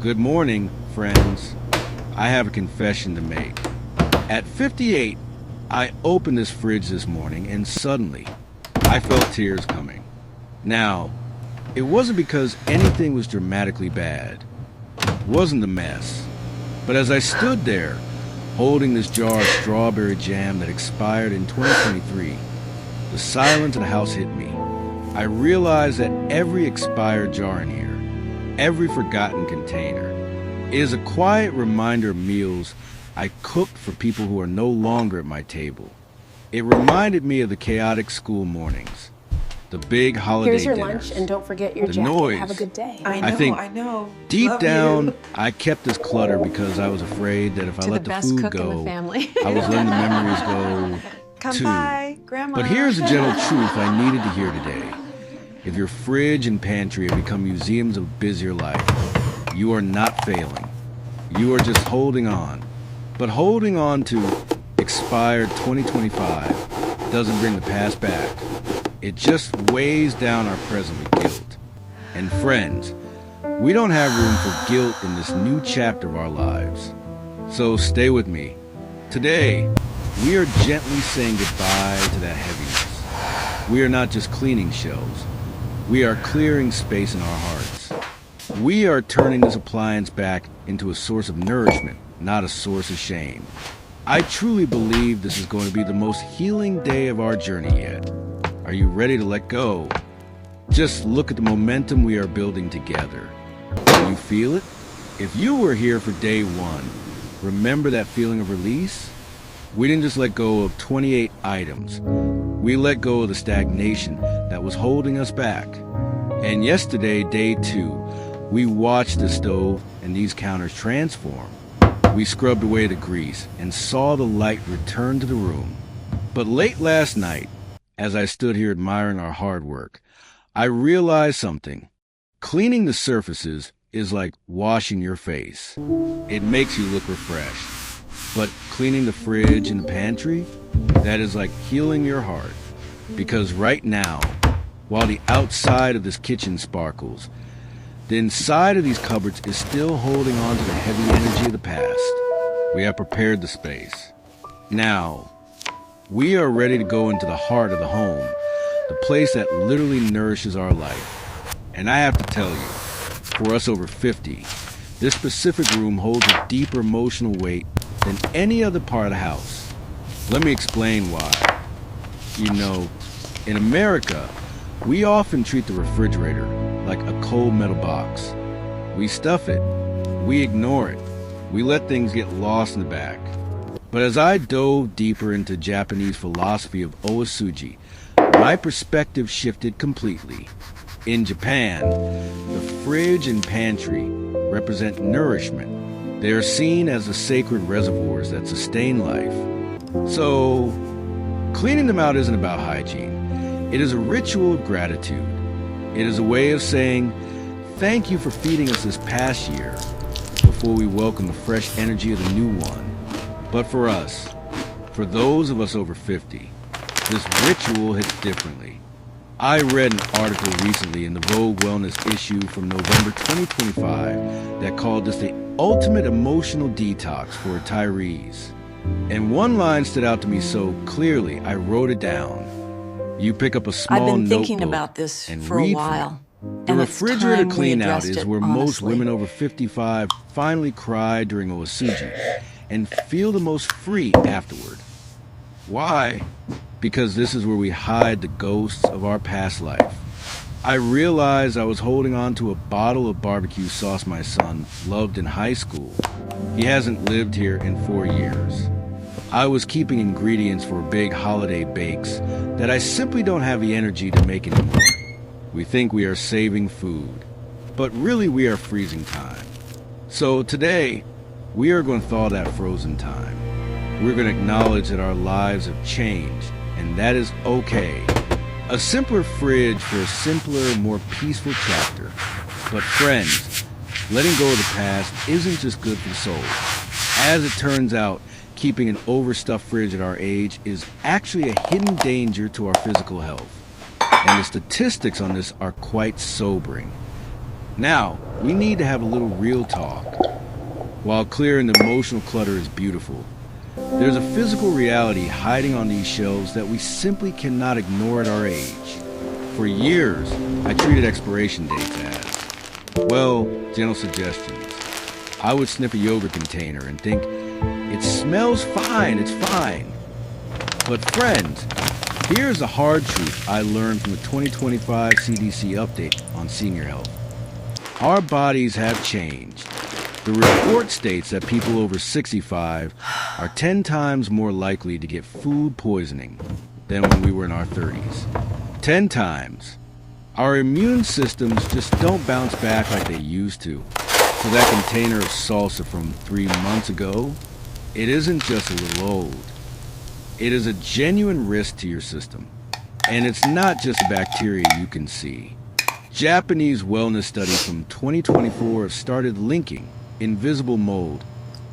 Good morning, friends. I have a confession to make. At 58, I opened this fridge this morning and suddenly I felt tears coming. Now, it wasn't because anything was dramatically bad. It wasn't a mess. But as I stood there, holding this jar of strawberry jam that expired in 2023, the silence of the house hit me. I realized that every expired jar in here, every forgotten container, is a quiet reminder of meals I cooked for people who are no longer at my table. It reminded me of the chaotic school mornings, the big holiday Here's your dinners, lunch, and don't forget your the jacket. noise. Have a good day. I think deep Love down, you. I kept this clutter because I was afraid that if I To let the the best food cook in go, the family. I was letting the memories go Come too. by, Grandma. But here's the gentle truth I needed to hear today. If your fridge and pantry have become museums of a busier life, you are not failing. You are just holding on. But holding on to expired 2025 doesn't bring the past back. It just weighs down our present with guilt. And friends, we don't have room for guilt in this new chapter of our lives. So stay with me. Today, we are gently saying goodbye to that heaviness. We are not just cleaning shelves. We are clearing space in our hearts. We are turning this appliance back into a source of nourishment, not a source of shame. I truly believe this is going to be the most healing day of our journey yet. Are you ready to let go? Just look at the momentum we are building together. Do you feel it? If you were here for day one, remember that feeling of release? We didn't just let go of 28 items. We let go of the stagnation that was holding us back. And yesterday, day two, we watched the stove and these counters transform. We scrubbed away the grease and saw the light return to the room. But late last night, as I stood here admiring our hard work, I realized something. Cleaning the surfaces is like washing your face. It makes you look refreshed. But cleaning the fridge and the pantry, that is like healing your heart. Because right now, while the outside of this kitchen sparkles, the inside of these cupboards is still holding on to the heavy energy of the past. We have prepared the space. Now, we are ready to go into the heart of the home, the place that literally nourishes our life. And I have to tell you, for us over 50, this specific room holds a deeper emotional weight than any other part of the house. Let me explain why. You know, in America, we often treat the refrigerator like a cold metal box. We stuff it. We ignore it. We let things get lost in the back. But as I dove deeper into Japanese philosophy of Oosouji, my perspective shifted completely. In Japan, the fridge and pantry represent nourishment. They are seen as the sacred reservoirs that sustain life. So, cleaning them out isn't about hygiene. It is a ritual of gratitude. It is a way of saying, thank you for feeding us this past year, before we welcome the fresh energy of the new one. But for us, for those of us over 50, this ritual hits differently. I read an article recently in the Vogue Wellness issue from November 2025 that called this the ultimate emotional detox for retirees. And one line stood out to me so clearly, I wrote it down. You pick up a small I've been notebook thinking about this and for a read while. from it. The And it's refrigerator time we clean out addressed is it where most honestly. women over 55 finally cry during Oosouji and feel the most free afterward. Why? Because this is where we hide the ghosts of our past life. I realized I was holding on to a bottle of barbecue sauce my son loved in high school. He hasn't lived here in 4 years. I was keeping ingredients for big holiday bakes that I simply don't have the energy to make anymore. We think we are saving food, but really we are freezing time. So today, we are going to thaw that frozen time. We're going to acknowledge that our lives have changed, and that is okay. A simpler fridge for a simpler, more peaceful chapter. But friends, letting go of the past isn't just good for the soul. As it turns out, keeping an overstuffed fridge at our age is actually a hidden danger to our physical health. And the statistics on this are quite sobering. Now, we need to have a little real talk. While clearing the emotional clutter is beautiful, there's a physical reality hiding on these shelves that we simply cannot ignore at our age. For years, I treated expiration dates as, well, gentle suggestions. I would sniff a yogurt container and think, it smells fine, it's fine. But friends, here's the hard truth I learned from the 2025 CDC update on senior health. Our bodies have changed. The report states that people over 65 are 10 times more likely to get food poisoning than when we were in our 30s. 10 times. Our immune systems just don't bounce back like they used to. So that container of salsa from 3 months ago, it isn't just a little old. It is a genuine risk to your system. And it's not just a bacteria you can see. Japanese wellness studies from 2024 have started linking invisible mold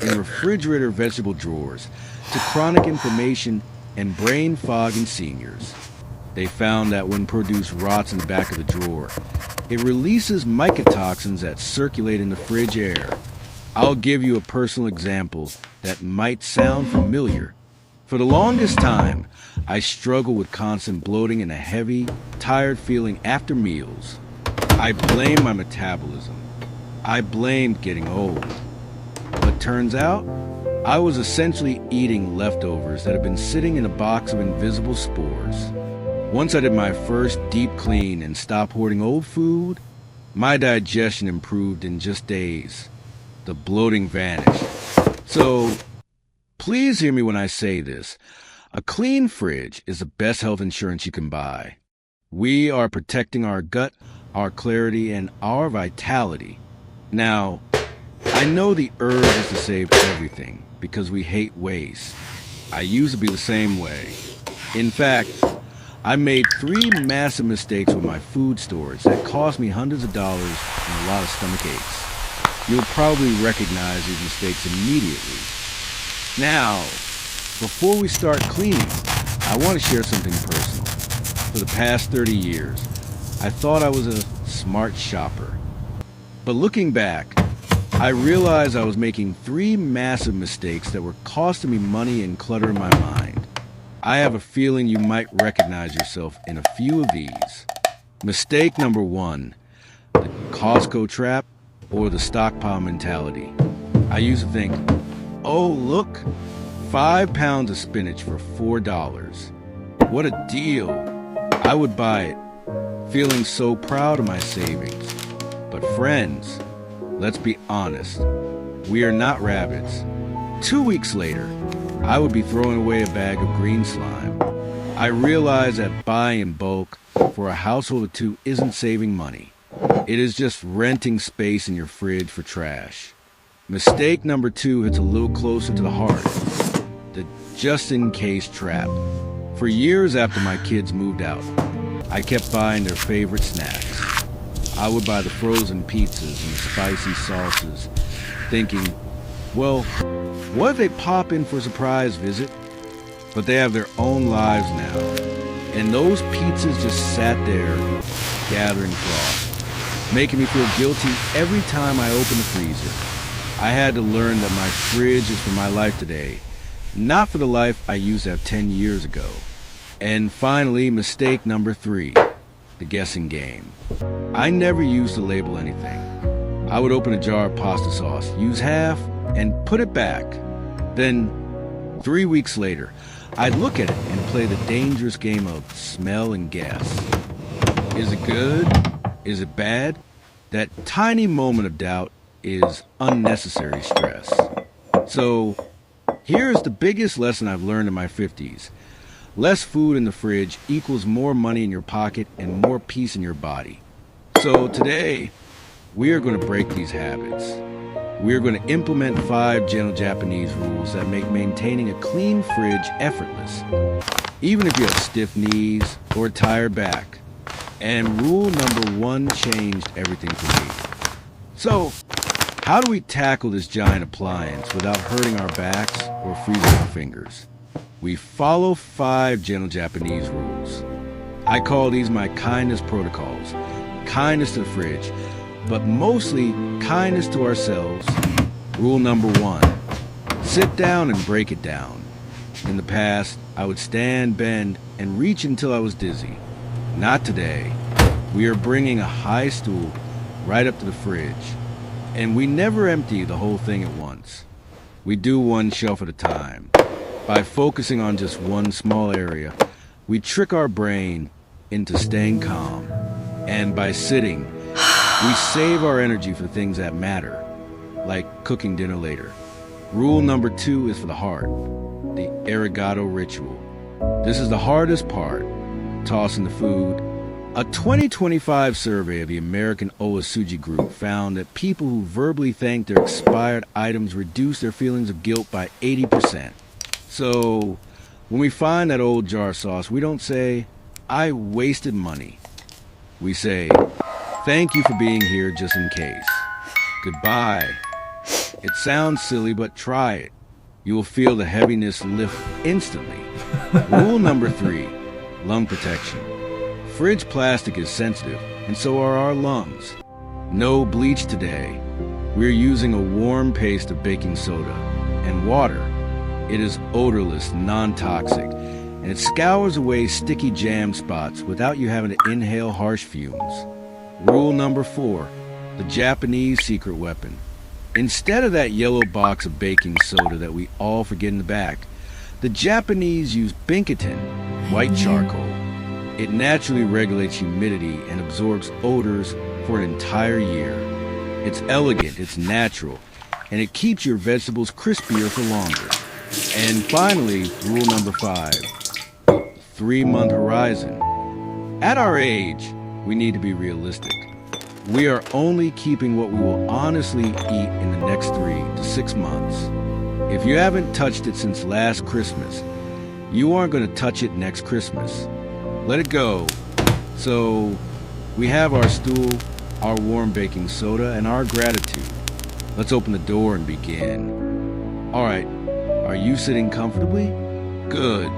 in refrigerator vegetable drawers to chronic inflammation and brain fog in seniors. They found that when produce rots in the back of the drawer, it releases mycotoxins that circulate in the fridge air. I'll give you a personal example that might sound familiar. For the longest time, I struggled with constant bloating and a heavy, tired feeling after meals. I blamed my metabolism. I blamed getting old. But turns out, I was essentially eating leftovers that had been sitting in a box of invisible spores. Once I did my first deep clean and stopped hoarding old food, my digestion improved in just days. The bloating vanished. So, please hear me when I say this. A clean fridge is the best health insurance you can buy. We are protecting our gut, our clarity, and our vitality. Now, I know the urge is to save everything because we hate waste. I used to be the same way. In fact, I made 3 massive mistakes with my food storage that cost me hundreds of dollars and a lot of stomach aches. You'll probably recognize these mistakes immediately. Now, before we start cleaning, I want to share something personal. For the past 30 years, I thought I was a smart shopper. But looking back, I realized I was making 3 massive mistakes that were costing me money and clutter in my mind. I have a feeling you might recognize yourself in a few of these. Mistake number 1, the Costco trap or the stockpile mentality. I used to think, oh look, 5 pounds of spinach for $4. What a deal. I would buy it, feeling so proud of my savings. But friends, let's be honest, we are not rabbits. 2 weeks later, I would be throwing away a bag of green slime. I realized that buying in bulk for a household of 2 isn't saving money. It is just renting space in your fridge for trash. Mistake number 2 hits a little closer to the heart. The just-in-case trap. For years after my kids moved out, I kept buying their favorite snacks. I would buy the frozen pizzas and spicy sauces, thinking, well, what if they pop in for a surprise visit? But they have their own lives now, and those pizzas just sat there, gathering frost, making me feel guilty every time I open the freezer. I had to learn that my fridge is for my life today, not for the life I used to have 10 years ago. And finally, mistake number 3, the guessing game. I never used to label anything. I would open a jar of pasta sauce, use half, and put it back. Then, 3 weeks later, I'd look at it and play the dangerous game of smell and guess. Is it good? Is it bad? That tiny moment of doubt is unnecessary stress. So, here's the biggest lesson I've learned in my 50s. Less food in the fridge equals more money in your pocket and more peace in your body. So today, we are going to break these habits. We are going to implement 5 gentle Japanese rules that make maintaining a clean fridge effortless, even if you have stiff knees or a tired back. And rule number 1 changed everything for me. So, how do we tackle this giant appliance without hurting our backs or freezing our fingers? We follow 5 gentle Japanese rules. I call these my kindness protocols. Kindness to the fridge. but mostly kindness to ourselves. Rule number 1, sit down and break it down. In the past, I would stand, bend, and reach until I was dizzy. Not today. We are bringing a high stool right up to the fridge, and we never empty the whole thing at once. We do one shelf at a time. By focusing on just one small area, we trick our brain into staying calm. And by sitting, we save our energy for things that matter, like cooking dinner later. Rule number 2 is for the heart, the arigato ritual. This is the hardest part, tossing the food. A 2025 survey of the American Oosouji group found that people who verbally thank their expired items reduce their feelings of guilt by 80%. So, when we find that old jar of sauce, we don't say, "I wasted money." We say, "Thank you for being here just in case. Goodbye." It sounds silly, but try it. You will feel the heaviness lift instantly. Rule number 3, lung protection. Fridge plastic is sensitive, and so are our lungs. No bleach today. We're using a warm paste of baking soda and water. It is odorless, non-toxic, and it scours away sticky jam spots without you having to inhale harsh fumes. Rule number 4, the Japanese secret weapon. Instead of that yellow box of baking soda that we all forget in the back, the Japanese use Binkoten, white charcoal. It naturally regulates humidity and absorbs odors for an entire year. It's elegant, it's natural, and it keeps your vegetables crispier for longer. And finally, rule number 5, 3-month horizon. At our age, we need to be realistic. We are only keeping what we will honestly eat in the next 3 to 6 months. If you haven't touched it since last Christmas, you aren't going to touch it next Christmas. Let it go. So, we have our stool, our warm baking soda, and our gratitude. Let's open the door and begin. All right, are you sitting comfortably? Good.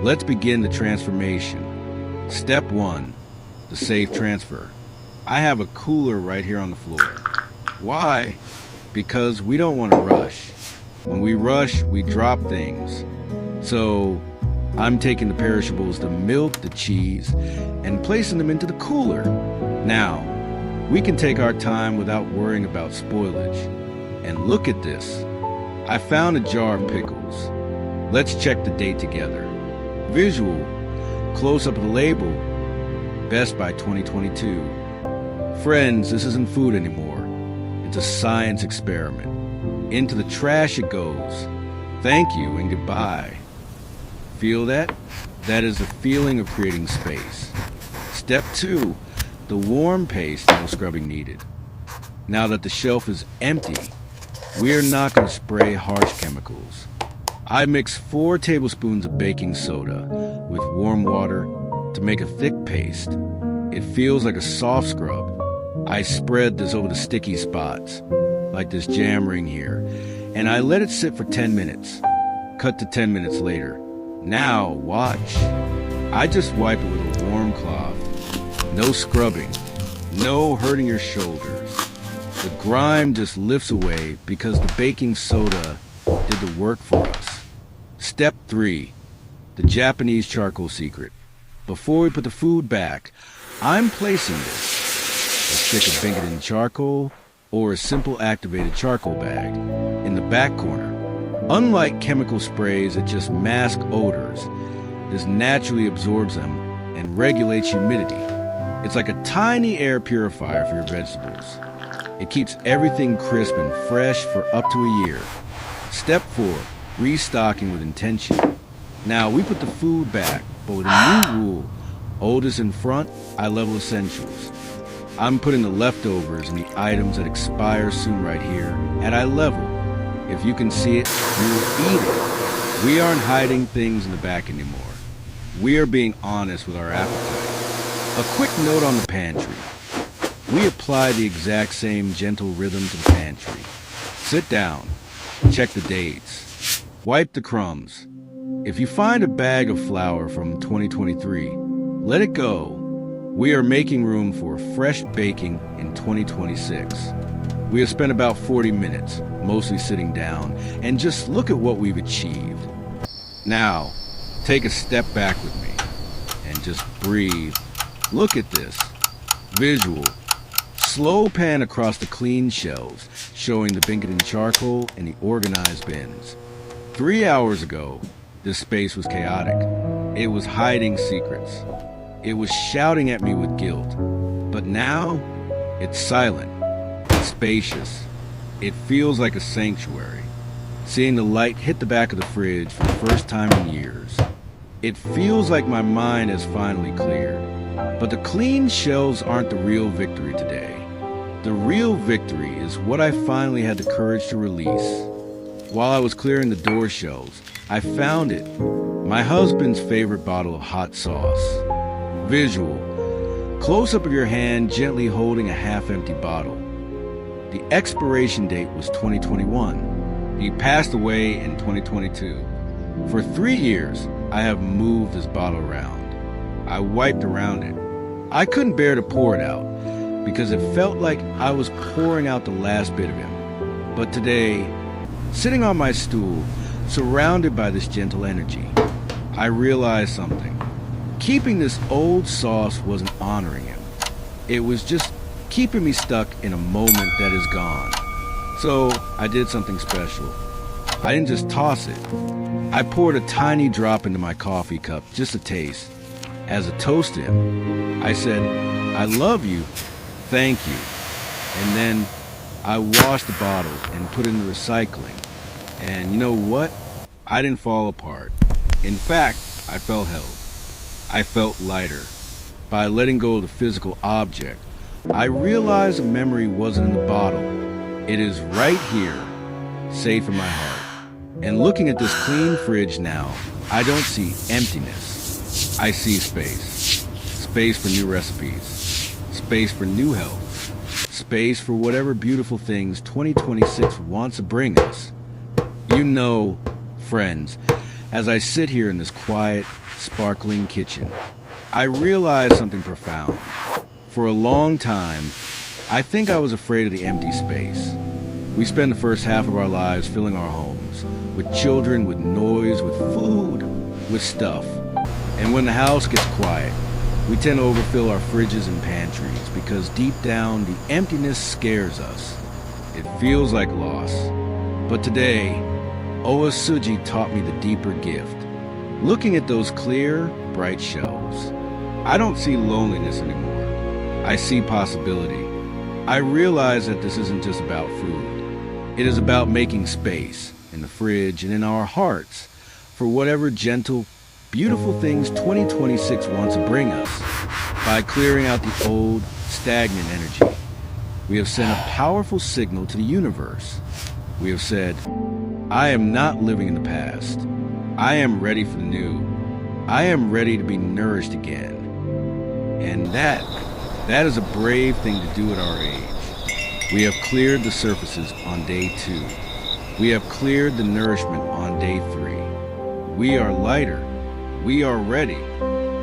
Let's begin the transformation. Step 1, the safe transfer. I have a cooler right here on the floor. Why? Because we don't want to rush. When we rush, we drop things. So, I'm taking the perishables, the milk, the cheese, and placing them into the cooler. Now, we can take our time without worrying about spoilage. And look at this. I found a jar of pickles. Let's check the date together. Visual, close up of the label, best by 2022. Friends, this isn't food anymore. It's a science experiment. Into the trash it goes. Thank you and goodbye. Feel that? That is the feeling of creating space. Step 2, the warm paste, no scrubbing needed. Now that the shelf is empty, we are not going to spray harsh chemicals. I mix 4 tablespoons of baking soda with warm water to make a thick paste. It feels like a soft scrub. I spread this over the sticky spots, like this jam ring here, and I let it sit for 10 minutes. Cut to 10 minutes later. Now, watch. I just wipe it with a warm cloth. No scrubbing. No hurting your shoulders. The grime just lifts away because the baking soda did the work for us. Step 3, the Japanese charcoal secret. Before we put the food back, I'm placing this. A stick of Binkoten charcoal or a simple activated charcoal bag in the back corner. Unlike chemical sprays that just mask odors, this naturally absorbs them and regulates humidity. It's like a tiny air purifier for your vegetables. It keeps everything crisp and fresh for up to a year. Step 4, restocking with intention. Now we put the food back, but with a new rule. Oldest in front, I level essentials. I'm putting the leftovers and the items that expire soon right here at eye level. If you can see it, you will eat it. We aren't hiding things in the back anymore. We are being honest with our appetite. A quick note on the pantry. We apply the exact same gentle rhythm to the pantry. Sit down, check the dates, wipe the crumbs. If you find a bag of flour from 2023, let it go. We are making room for fresh baking in 2026. We have spent about 40 minutes, mostly sitting down, and just look at what we've achieved. Now, take a step back with me and just breathe. Look at this. Visual. Slow pan across the clean shelves, showing the Binkedin charcoal and the organized bins. 3 hours ago, this space was chaotic. It was hiding secrets. It was shouting at me with guilt. But now, it's silent. It's spacious. It feels like a sanctuary. Seeing the light hit the back of the fridge for the first time in years. It feels like my mind has finally cleared. But the clean shelves aren't the real victory today. The real victory is what I finally had the courage to release. While I was clearing the door shelves, I found it. My husband's favorite bottle of hot sauce. Visual. Close-up of your hand gently holding a half-empty bottle. The expiration date was 2021. He passed away in 2022. For 3 years, I have moved this bottle around. I wiped around it. I couldn't bear to pour it out because it felt like I was pouring out the last bit of him. But today, sitting on my stool, surrounded by this gentle energy, I realized something. Keeping this old sauce wasn't honoring him. It was just keeping me stuck in a moment that is gone. So I did something special. I didn't just toss it. I poured a tiny drop into my coffee cup, just a taste. As a toast to him, I said, "I love you, thank you." And then I washed the bottle and put it in the recycling. And you know what? I didn't fall apart. In fact, I felt held. I felt lighter. By letting go of the physical object, I realized the memory wasn't in the bottle. It is right here, safe in my heart. And looking at this clean fridge now, I don't see emptiness. I see space. Space for new recipes. Space for new health. Space for whatever beautiful things 2026 wants to bring us. You know, friends, as I sit here in this quiet, sparkling kitchen, I realized something profound. For a long time, I think I was afraid of the empty space. We spend the first half of our lives filling our homes, with children, with noise, with food, with stuff. And when the house gets quiet, we tend to overfill our fridges and pantries because deep down, the emptiness scares us. It feels like loss. But today, Oosouji taught me the deeper gift. Looking at those clear, bright shelves, I don't see loneliness anymore. I see possibility. I realize that this isn't just about food. It is about making space in the fridge and in our hearts for whatever gentle, beautiful things 2026 wants to bring us. By clearing out the old, stagnant energy, we have sent a powerful signal to the universe. We have said, I am not living in the past. I am ready for the new. I am ready to be nourished again. And that is a brave thing to do at our age. We have cleared the surfaces on day 2. We have cleared the nourishment on day 3. We are lighter. We are ready.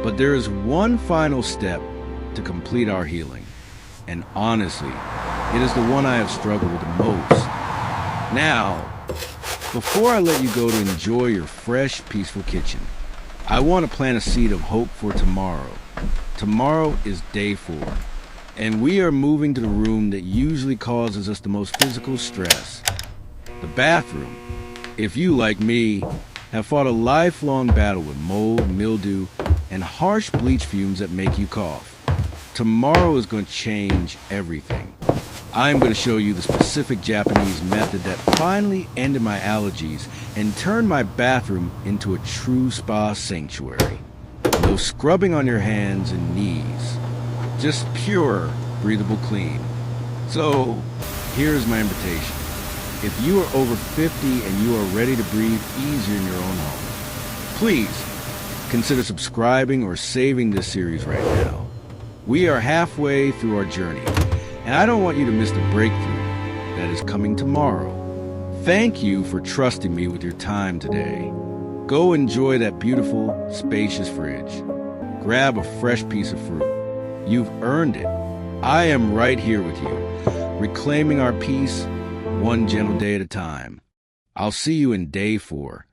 But there is one final step to complete our healing. And honestly, it is the one I have struggled with the most. Now, before I let you go to enjoy your fresh, peaceful kitchen, I want to plant a seed of hope for tomorrow. Tomorrow is day 4, and we are moving to the room that usually causes us the most physical stress, the bathroom. If you, like me, have fought a lifelong battle with mold, mildew, and harsh bleach fumes that make you cough, tomorrow is going to change everything. I'm going to show you the specific Japanese method that finally ended my allergies and turned my bathroom into a true spa sanctuary. No scrubbing on your hands and knees. Just pure, breathable clean. So, here's my invitation. If you are over 50 and you are ready to breathe easier in your own home, please consider subscribing or saving this series right now. We are halfway through our journey, and I don't want you to miss the breakthrough that is coming tomorrow. Thank you for trusting me with your time today. Go enjoy that beautiful, spacious fridge. Grab a fresh piece of fruit. You've earned it. I am right here with you, reclaiming our peace one gentle day at a time. I'll see you in day 4.